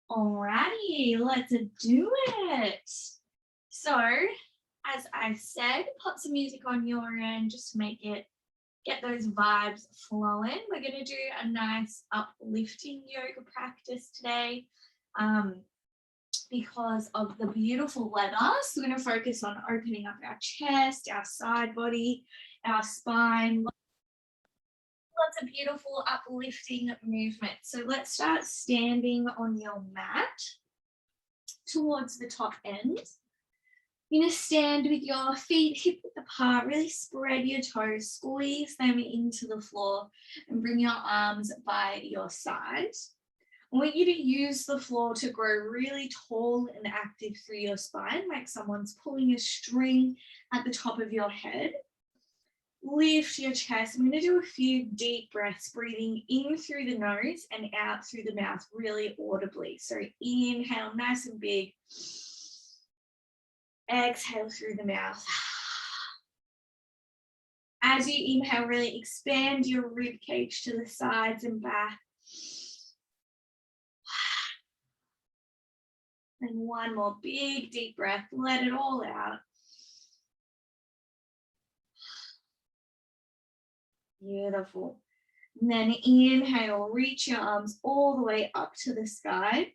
Alrighty, let's do it. So, as I said, put some music on your end just to make it get those vibes flowing. We're going to do a nice uplifting yoga practice today because of the beautiful weather. So, we're going to focus on opening up our chest, our side body, our spine. Lots of beautiful uplifting movement. So let's start standing on your mat towards the top end. You're going to stand with your feet hip width apart, really spread your toes, squeeze them into the floor and bring your arms by your sides. I want you to use the floor to grow really tall and active through your spine, like someone's pulling a string at the top of your head. Lift your chest. I'm going to do a few deep breaths, breathing in through the nose and out through the mouth really audibly. So inhale, nice and big. Exhale through the mouth. As you inhale, really expand your rib cage to the sides and back. And one more big deep breath. Let it all out. Beautiful. And then inhale, reach your arms all the way up to the sky.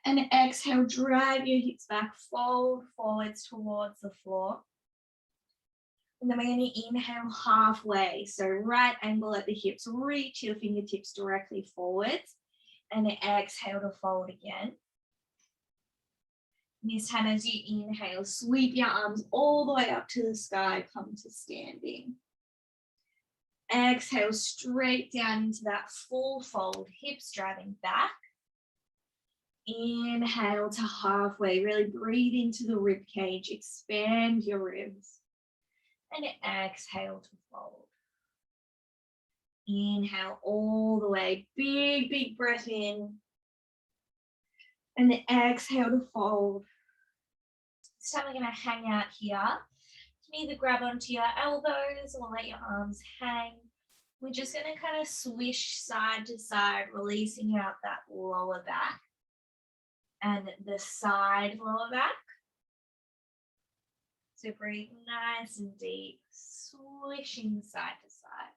And exhale, drive your hips back, fold forwards towards the floor. And then we're going to inhale halfway. So right angle at the hips, reach your fingertips directly forwards. And exhale to fold again. This time as you inhale, sweep your arms all the way up to the sky, come to standing. Exhale straight down into that full fold, hips driving back. Inhale to halfway, really breathe into the rib cage, expand your ribs. And exhale to fold. Inhale all the way, big, big breath in. And then exhale to fold. This time we're going to hang out here. You can either grab onto your elbows or let your arms hang. We're just going to kind of swish side to side, releasing out that lower back and the side lower back. So breathe nice and deep, swishing side to side.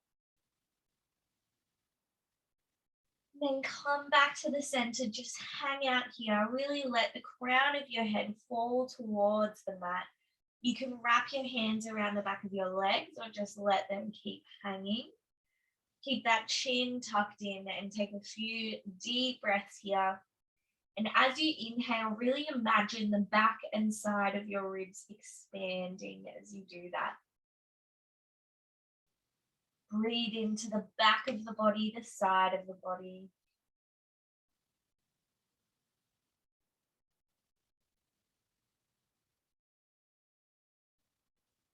Then come back to the center, just hang out here. Really let the crown of your head fall towards the mat. You can wrap your hands around the back of your legs or just let them keep hanging. Keep that chin tucked in and take a few deep breaths here. And as you inhale, really imagine the back and side of your ribs expanding as you do that. Breathe into the back of the body, the side of the body.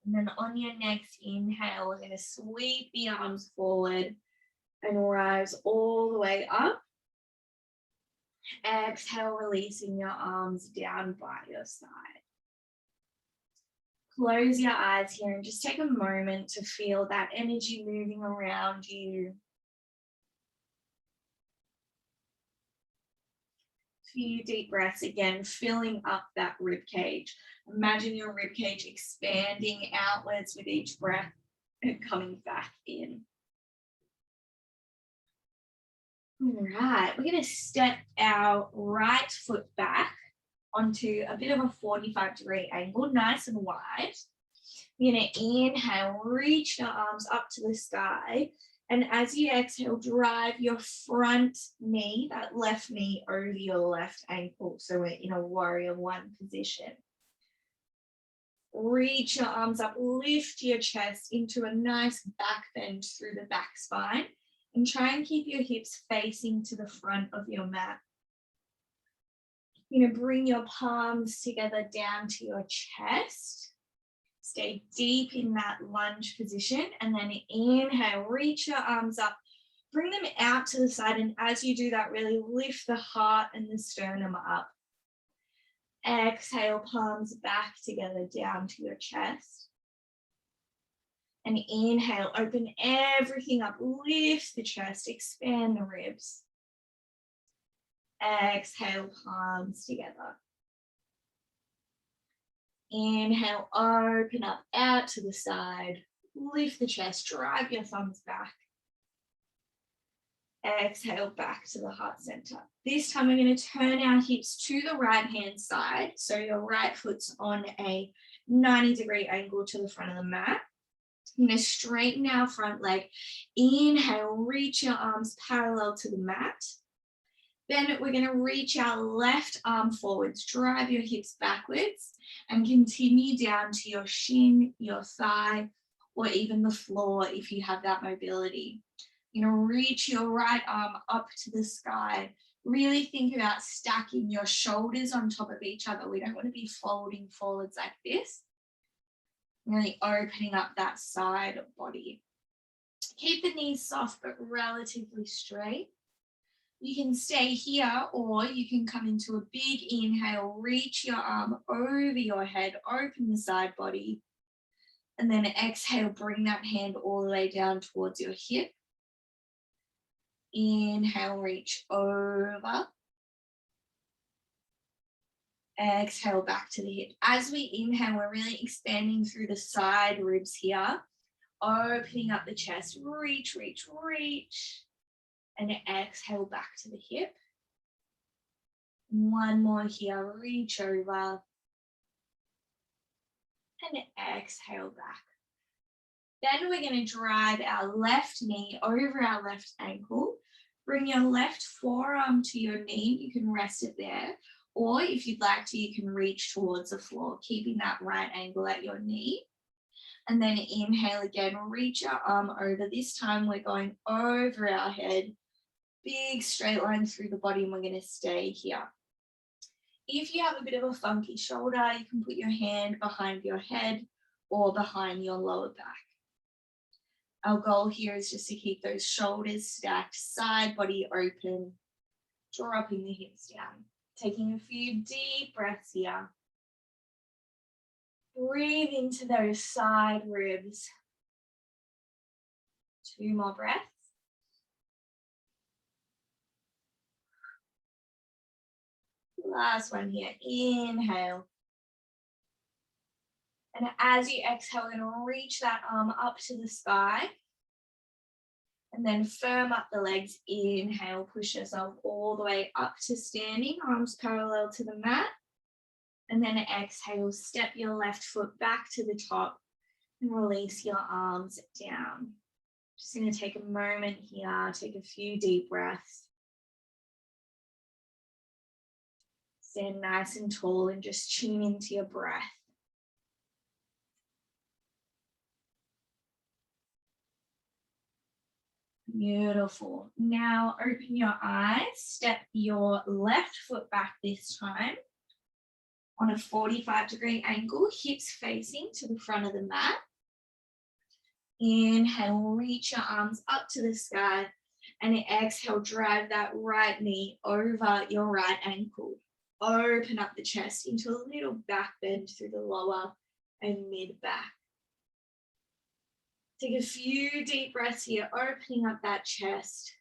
And then on your next inhale, we're going to sweep the arms forward and rise all the way up. Exhale, releasing your arms down by your side. Close your eyes here and just take a moment to feel that energy moving around you. Few deep breaths again, filling up that rib cage. Imagine your rib cage expanding outwards with each breath and coming back in. All right, we're going to step our right foot back onto a bit of a 45-degree angle, nice and wide. You're going to inhale, reach your arms up to the sky. And as you exhale, drive your front knee, that left knee, over your left ankle. So we're in a warrior one position. Reach your arms up, lift your chest into a nice back bend through the back spine. And try and keep your hips facing to the front of your mat. You're going to bring your palms together down to your chest. Stay deep in that lunge position. And then inhale, reach your arms up. Bring them out to the side. And as you do that, really lift the heart and the sternum up. Exhale, palms back together down to your chest. And inhale, open everything up, lift the chest, expand the ribs. Exhale, palms together. Inhale, open up out to the side. Lift the chest, drive your thumbs back. Exhale, back to the heart center. This time we're going to turn our hips to the right hand side. So your right foot's on a 90-degree angle to the front of the mat. I'm going to straighten our front leg. Inhale, reach your arms parallel to the mat. Then we're going to reach our left arm forwards, drive your hips backwards, and continue down to your shin, your thigh, or even the floor if you have that mobility. You're going to reach your right arm up to the sky. Really think about stacking your shoulders on top of each other. We don't want to be folding forwards like this. Really opening up that side body. Keep the knees soft but relatively straight. You can stay here or you can come into a big inhale, reach your arm over your head, open the side body, and then exhale, bring that hand all the way down towards your hip. Inhale, reach over. Exhale, back to the hip. As we inhale, we're really expanding through the side ribs here, opening up the chest, reach, reach, reach. And exhale back to the hip. One more here, reach over. And exhale back. Then we're going to drive our left knee over our left ankle. Bring your left forearm to your knee. You can rest it there. Or if you'd like to, you can reach towards the floor, keeping that right angle at your knee. And then inhale again, reach our arm over. This time we're going over our head. Big straight line through the body, and we're going to stay here. If you have a bit of a funky shoulder, you can put your hand behind your head or behind your lower back. Our goal here is just to keep those shoulders stacked, side body open, dropping the hips down. Taking a few deep breaths here. Breathe into those side ribs. 2 more breaths. Last one here, inhale. And as you exhale, you're going to reach that arm up to the sky. And then firm up the legs, inhale, push yourself all the way up to standing, arms parallel to the mat. And then exhale, step your left foot back to the top and release your arms down. Just going to take a moment here, take a few deep breaths. Stand nice and tall and just tune into your breath. Beautiful. Now open your eyes, step your left foot back this time on a 45-degree angle, hips facing to the front of the mat. Inhale, reach your arms up to the sky, and exhale, drive that right knee over your right ankle. Open up the chest into a little back bend through the lower and mid back. Take a few deep breaths here, opening up that chest.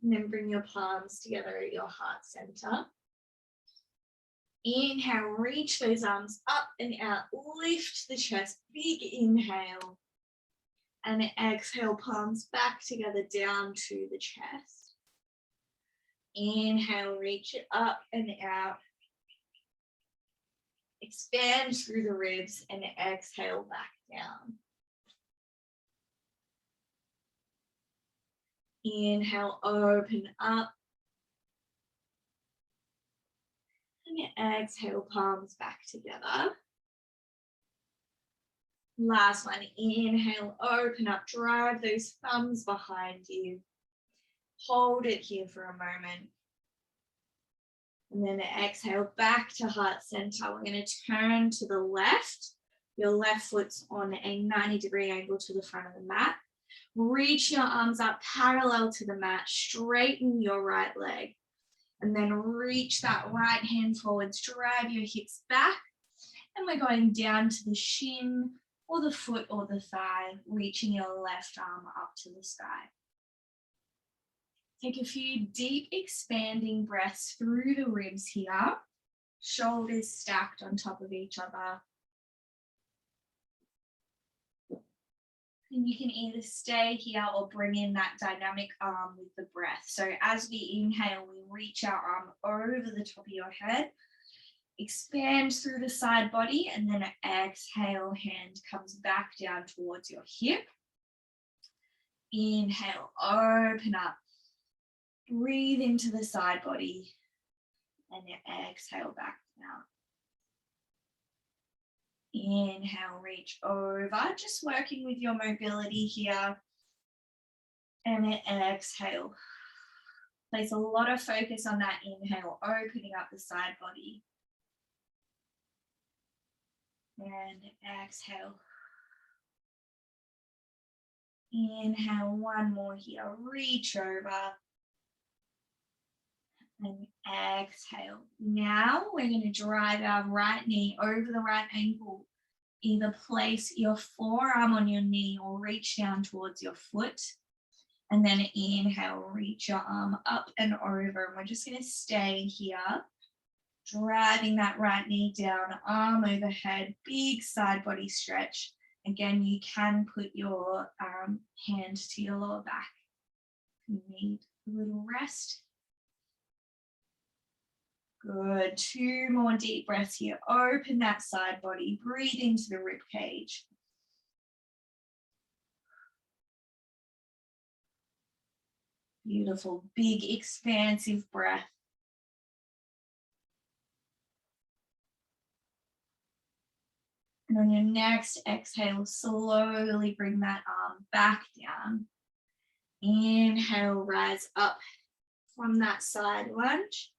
And then bring your palms together at your heart center. Inhale, reach those arms up and out, lift the chest, big inhale. And exhale, palms back together down to the chest. Inhale, reach it up and out. Expand through the ribs and exhale back down. Inhale, open up. And exhale, palms back together. Last one, inhale, open up, drive those thumbs behind you. Hold it here for a moment. And then exhale back to heart center. We're going to turn to the left. Your left foot's on a 90-degree angle to the front of the mat. Reach your arms up parallel to the mat. Straighten your right leg. And then reach that right hand forwards. Drive your hips back. And we're going down to the shin or the foot or the thigh, reaching your left arm up to the sky. Take a few deep expanding breaths through the ribs here. Shoulders stacked on top of each other. And you can either stay here or bring in that dynamic arm with the breath. So as we inhale, we reach our arm over the top of your head, expand through the side body, and then exhale, hand comes back down towards your hip. Inhale, open up. Breathe into the side body, and then exhale back down. Inhale, reach over, just working with your mobility here. And then exhale. Place a lot of focus on that inhale, opening up the side body. And exhale. Inhale, one more here, reach over. And exhale. Now we're going to drive our right knee over the right ankle. Either place your forearm on your knee or reach down towards your foot. And then inhale, reach your arm up and over. And we're just going to stay here, driving that right knee down, arm overhead, big side body stretch. Again, you can put your hand to your lower back. You need a little rest. Good. 2 more deep breaths here. Open that side body. Breathe into the rib cage. Beautiful. Big, expansive breath. And on your next exhale, slowly bring that arm back down. Inhale, rise up from that side lunge.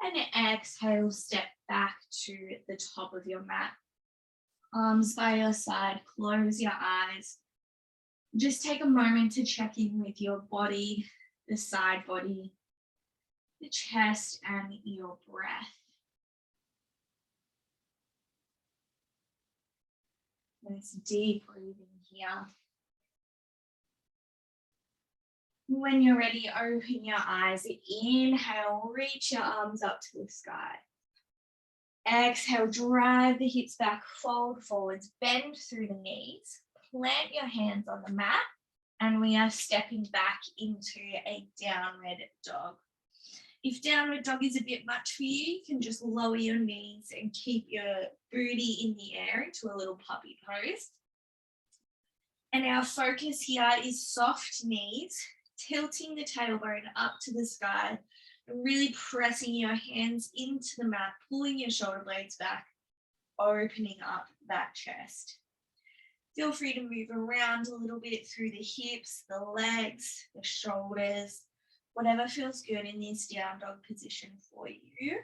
And exhale, step back to the top of your mat. Arms by your side, close your eyes. Just take a moment to check in with your body, the side body, the chest, and your breath. Nice deep breathing here. When you're ready, open your eyes. Inhale, reach your arms up to the sky. Exhale, drive the hips back, fold forwards, bend through the knees, plant your hands on the mat, and we are stepping back into a downward dog. If downward dog is a bit much for you, you can just lower your knees and keep your booty in the air into a little puppy pose. And our focus here is soft knees, tilting the tailbone up to the sky, and really pressing your hands into the mat, pulling your shoulder blades back, opening up that chest. Feel free to move around a little bit through the hips, the legs, the shoulders, whatever feels good in this down dog position for you.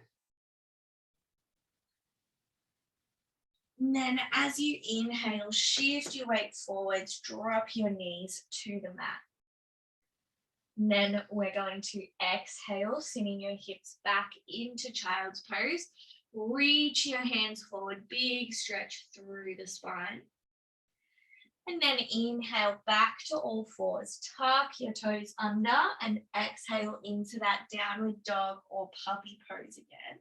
And then as you inhale, shift your weight forwards, drop your knees to the mat. And then we're going to exhale, sending your hips back into child's pose. Reach your hands forward, big stretch through the spine. And then inhale back to all fours. Tuck your toes under and exhale into that downward dog or puppy pose again.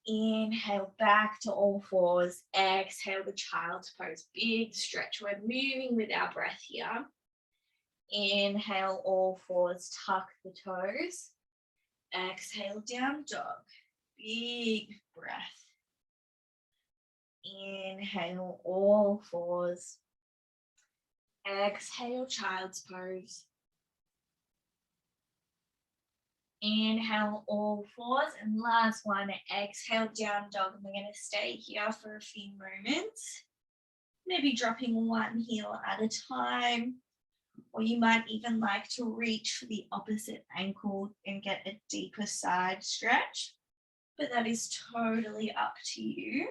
Inhale back to all fours. Exhale the child's pose. Big stretch. We're moving with our breath here. Inhale all fours. Tuck the toes. Exhale down dog. Big breath. Inhale all fours. Exhale child's pose. Inhale all fours, and last one, exhale down dog. And we're going to stay here for a few moments, maybe dropping one heel at a time, or you might even like to reach for the opposite ankle and get a deeper side stretch, but that is totally up to you.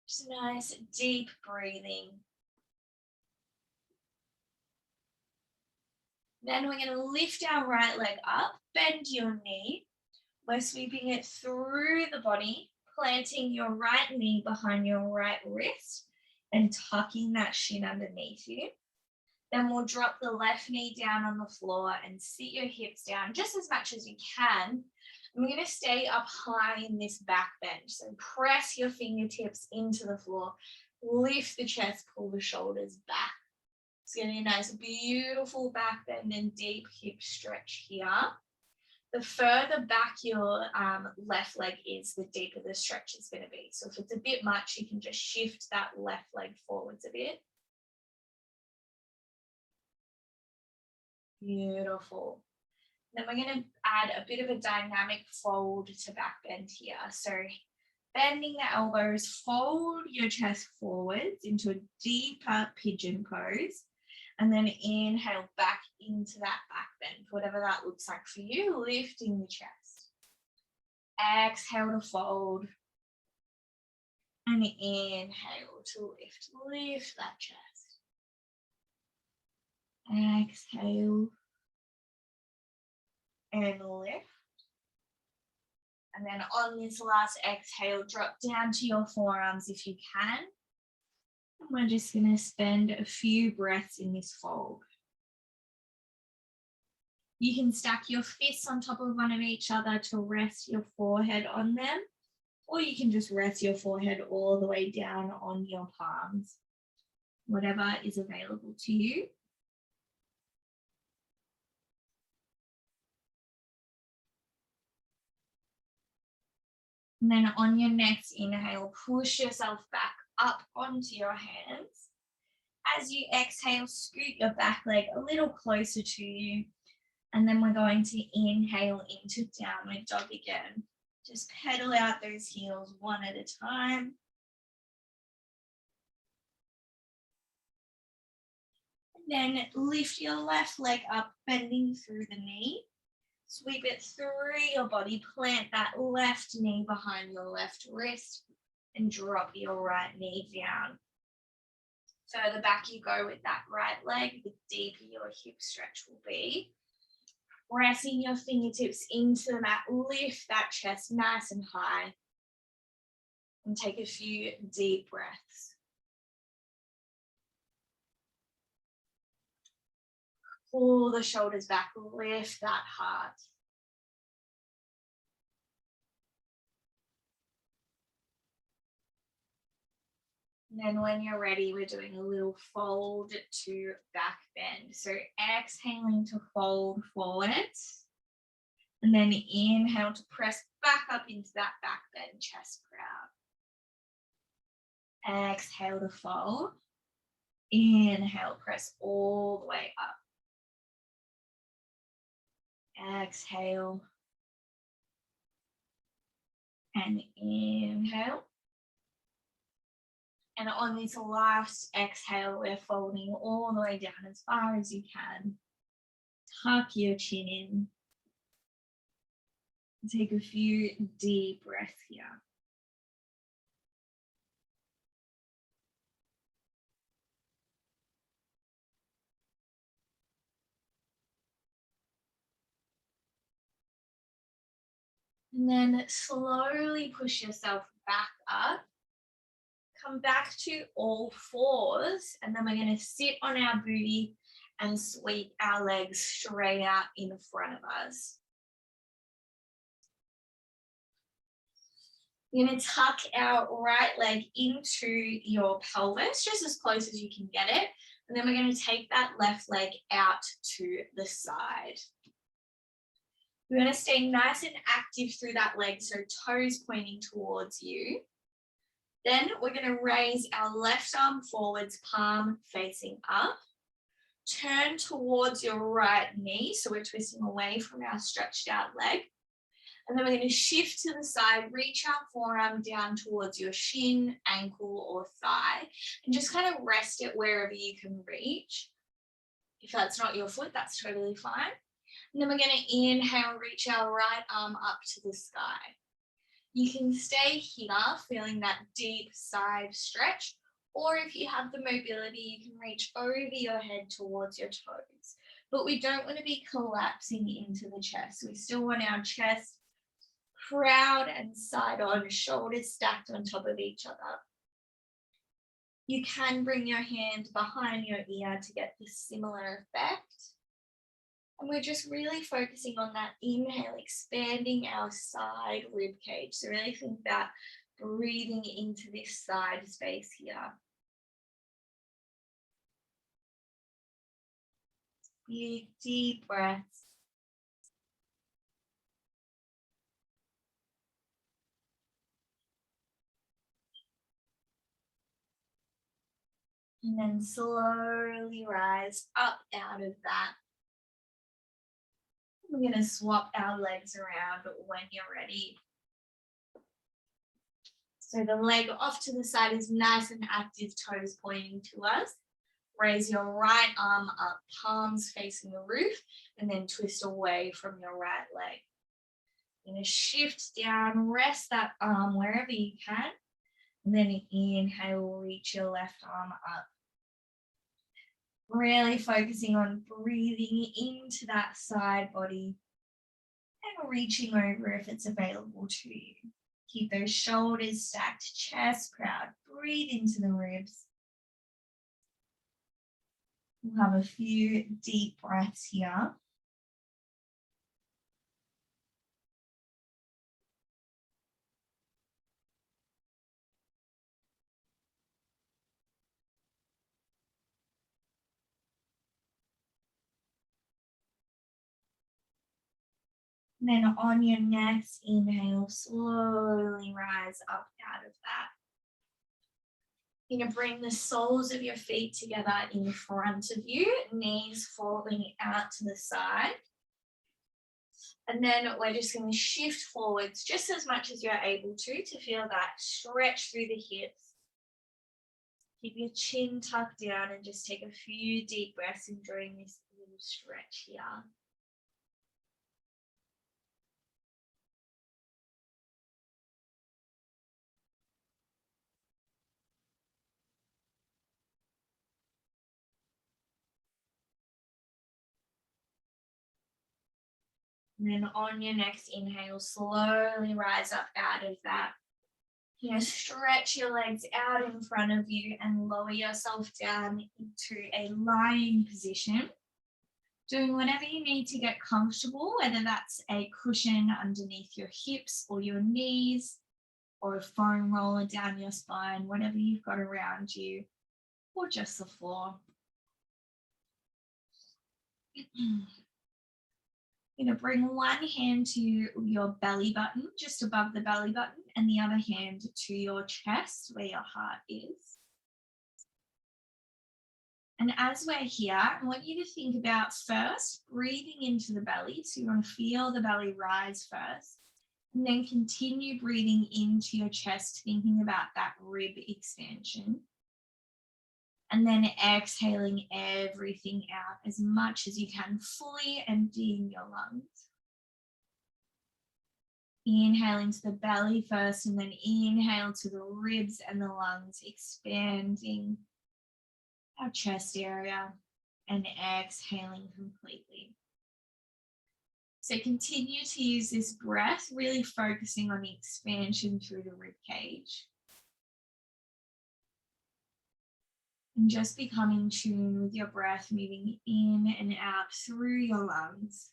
Just nice deep breathing. Then we're going to lift our right leg up, bend your knee. We're sweeping it through the body, planting your right knee behind your right wrist and tucking that shin underneath you. Then we'll drop the left knee down on the floor and sit your hips down just as much as you can. And we're going to stay up high in this back bend. So press your fingertips into the floor, lift the chest, pull the shoulders back. It's going to be a nice, beautiful back bend and deep hip stretch here. The further back your left leg is, the deeper the stretch is going to be. So if it's a bit much, you can just shift that left leg forwards a bit. Beautiful. Then we're going to add a bit of a dynamic fold to back bend here. So bending the elbows, fold your chest forwards into a deeper pigeon pose. And then inhale back into that back bend, whatever that looks like for you, lifting the chest. Exhale to fold. And inhale to lift that chest. Exhale. And lift. And then on this last exhale, drop down to your forearms if you can. And we're just going to spend a few breaths in this fold. You can stack your fists on top of one of each other to rest your forehead on them, or you can just rest your forehead all the way down on your palms, whatever is available to you. And then on your next inhale, push yourself back up onto your hands. As you exhale, scoot your back leg a little closer to you. And then we're going to inhale into downward dog again. Just pedal out those heels one at a time. And then lift your left leg up, bending through the knee. Sweep it through your body, plant that left knee behind your left wrist and drop your right knee down. Further back you go with that right leg, the deeper your hip stretch will be. Pressing your fingertips into the mat, lift that chest nice and high. And take a few deep breaths. Pull the shoulders back, lift that heart. And then when you're ready, we're doing a little fold to back bend. So exhaling to fold forwards. And then inhale to press back up into that back bend, chest proud. Exhale to fold. Inhale, press all the way up. Exhale and inhale. And on this last exhale, we're folding all the way down as far as you can. Tuck your chin in. Take a few deep breaths here. And then slowly push yourself back up. Come back to all fours, and then we're going to sit on our booty and sweep our legs straight out in front of us. You're going to tuck our right leg into your pelvis, just as close as you can get it. And then we're going to take that left leg out to the side. We're going to stay nice and active through that leg, so toes pointing towards you. Then we're going to raise our left arm forwards, palm facing up. Turn towards your right knee, so we're twisting away from our stretched out leg. And then we're going to shift to the side, reach our forearm down towards your shin, ankle, or thigh, and just kind of rest it wherever you can reach. If that's not your foot, that's totally fine. And then we're going to inhale, reach our right arm up to the sky. You can stay here, feeling that deep side stretch, or if you have the mobility, you can reach over your head towards your toes. But we don't want to be collapsing into the chest. We still want our chest proud and side on, shoulders stacked on top of each other. You can bring your hand behind your ear to get this similar effect. And we're just really focusing on that inhale, expanding our side rib cage. So really think about breathing into this side space here. Big, deep breaths. And then slowly rise up out of that. We're going to swap our legs around when you're ready. So the leg off to the side is nice and active, toes pointing to us. Raise your right arm up, palms facing the roof, and then twist away from your right leg. You're going to shift down, rest that arm wherever you can, and then inhale, reach your left arm up. Really focusing on breathing into that side body and reaching over if it's available to you. Keep those shoulders stacked, chest proud. Breathe into the ribs. We'll have a few deep breaths here. And then on your next inhale, slowly rise up out of that. You're going to bring the soles of your feet together in front of you, knees falling out to the side. And then we're just going to shift forwards just as much as you're able to feel that stretch through the hips. Keep your chin tucked down and just take a few deep breaths, enjoying this little stretch here. And then on your next inhale, slowly rise up out of that. Stretch your legs out in front of you and lower yourself down into a lying position. Doing whatever you need to get comfortable, whether that's a cushion underneath your hips or your knees, or a foam roller down your spine, whatever you've got around you, or just the floor. You're going to bring one hand to your belly button, just above the belly button, and the other hand to your chest, where your heart is. And as we're here, I want you to think about first breathing into the belly. So you want to feel the belly rise first, and then continue breathing into your chest, thinking about that rib expansion. And then exhaling everything out as much as you can, fully emptying your lungs. Inhaling to the belly first, and then inhale to the ribs and the lungs, expanding our chest area and exhaling completely. So continue to use this breath, really focusing on the expansion through the rib cage. And just becoming in tune with your breath, moving in and out through your lungs.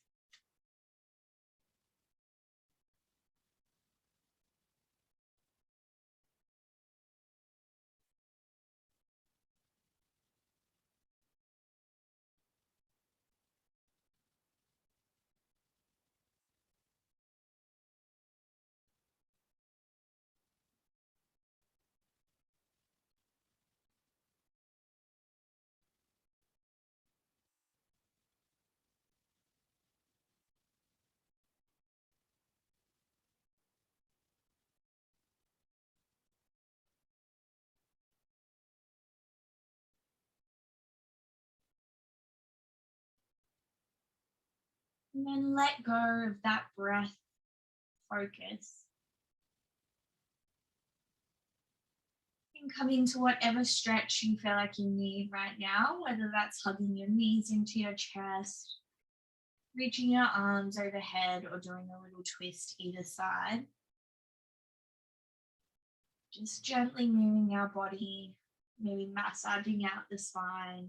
And then let go of that breath focus. And come into whatever stretch you feel like you need right now, whether that's hugging your knees into your chest, reaching your arms overhead, or doing a little twist either side. Just gently moving our body maybe massaging out the spine.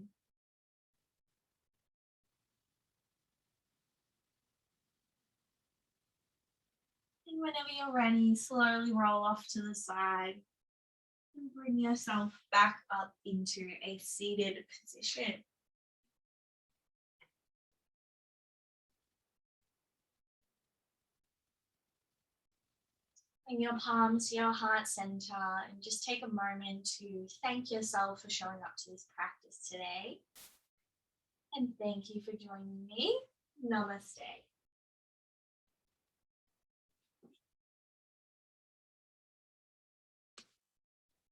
And whenever you're ready, slowly roll off to the side and bring yourself back up into a seated position. Bring your palms to your heart center and just take a moment to thank yourself for showing up to this practice today. And thank you for joining me. Namaste.